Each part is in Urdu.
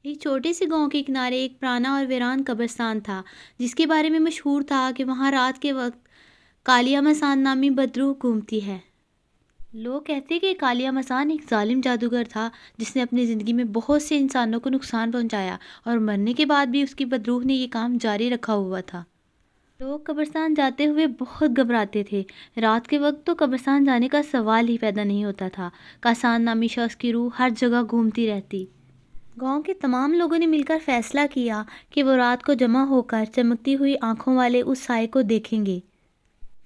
ایک چھوٹے سے گاؤں کے کنارے ایک پرانا اور ویران قبرستان تھا، جس کے بارے میں مشہور تھا کہ وہاں رات کے وقت کالیہ مسان نامی بدروح گھومتی ہے۔ لوگ کہتے کہ کالیہ مسان ایک ظالم جادوگر تھا جس نے اپنی زندگی میں بہت سے انسانوں کو نقصان پہنچایا، اور مرنے کے بعد بھی اس کی بدروح نے یہ کام جاری رکھا ہوا تھا۔ لوگ قبرستان جاتے ہوئے بہت گھبراتے تھے۔ رات کے وقت تو قبرستان جانے کا سوال ہی پیدا نہیں ہوتا تھا۔ کاسان نامی شخص کی روح ہر جگہ گھومتی رہتی۔ گاؤں کے تمام لوگوں نے مل کر فیصلہ کیا کہ وہ رات کو جمع ہو کر چمکتی ہوئی آنکھوں والے اس سائے کو دیکھیں گے۔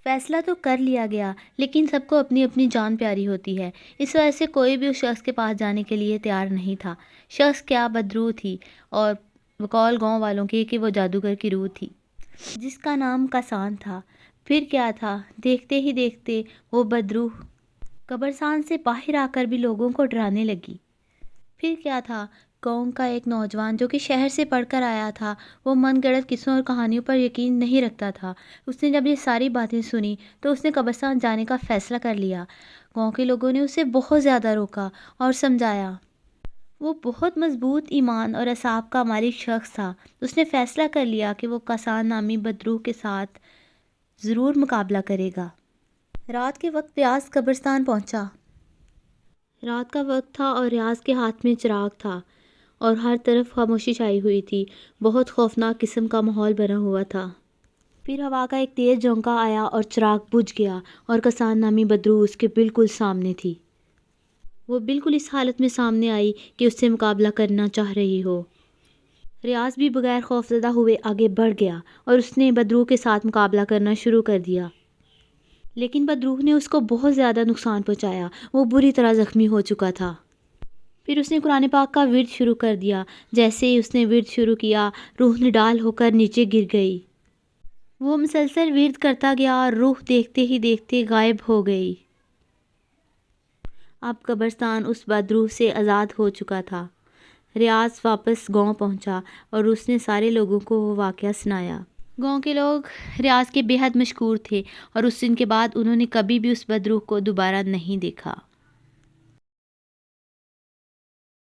فیصلہ تو کر لیا گیا، لیکن سب کو اپنی اپنی جان پیاری ہوتی ہے، اس وجہ سے کوئی بھی اس شخص کے پاس جانے کے لیے تیار نہیں تھا۔ شخص کیا بدروح تھی، اور بقول گاؤں والوں کے کہ وہ جادوگر کی روح تھی جس کا نام کاسان تھا۔ پھر کیا تھا، دیکھتے ہی دیکھتے وہ بدروح قبرستان سے باہر آ کر بھی لوگوں کو ڈرانے لگی۔ پھر کیا تھا، گاؤں کا ایک نوجوان جو کہ شہر سے پڑھ کر آیا تھا، وہ من گڑت قصوں اور کہانیوں پر یقین نہیں رکھتا تھا۔ اس نے جب یہ ساری باتیں سنی تو اس نے قبرستان جانے کا فیصلہ کر لیا۔ گاؤں کے لوگوں نے اسے بہت زیادہ روکا اور سمجھایا۔ وہ بہت مضبوط ایمان اور اعصاب کا مالک شخص تھا۔ اس نے فیصلہ کر لیا کہ وہ کاسان نامی بدروح کے ساتھ ضرور مقابلہ کرے گا۔ رات کے وقت ریاض قبرستان پہنچا۔ رات کا وقت تھا اور ریاض کے ہاتھ میں چراغ تھا اور ہر طرف خاموشی چھائی ہوئی تھی۔ بہت خوفناک قسم کا ماحول بنا ہوا تھا۔ پھر ہوا کا ایک تیز جھونکا آیا اور چراغ بجھ گیا، اور کاسان نامی بدروح اس کے بالکل سامنے تھی۔ وہ بالکل اس حالت میں سامنے آئی کہ اس سے مقابلہ کرنا چاہ رہی ہو۔ ریاض بھی بغیر خوف زدہ ہوئے آگے بڑھ گیا اور اس نے بدروح کے ساتھ مقابلہ کرنا شروع کر دیا۔ لیکن بدروح نے اس کو بہت زیادہ نقصان پہنچایا۔ وہ بری طرح زخمی ہو چکا تھا۔ پھر اس نے قرآن پاک کا ورد شروع کر دیا۔ جیسے ہی اس نے ورد شروع کیا، روح نڈال ہو کر نیچے گر گئی۔ وہ مسلسل ورد کرتا گیا اور روح دیکھتے ہی دیکھتے غائب ہو گئی۔ اب قبرستان اس بدروح سے آزاد ہو چکا تھا۔ ریاض واپس گاؤں پہنچا اور اس نے سارے لوگوں کو وہ واقعہ سنایا۔ گاؤں کے لوگ ریاض کے بے حد مشکور تھے، اور اس دن کے بعد انہوں نے کبھی بھی اس بدروح کو دوبارہ نہیں دیکھا۔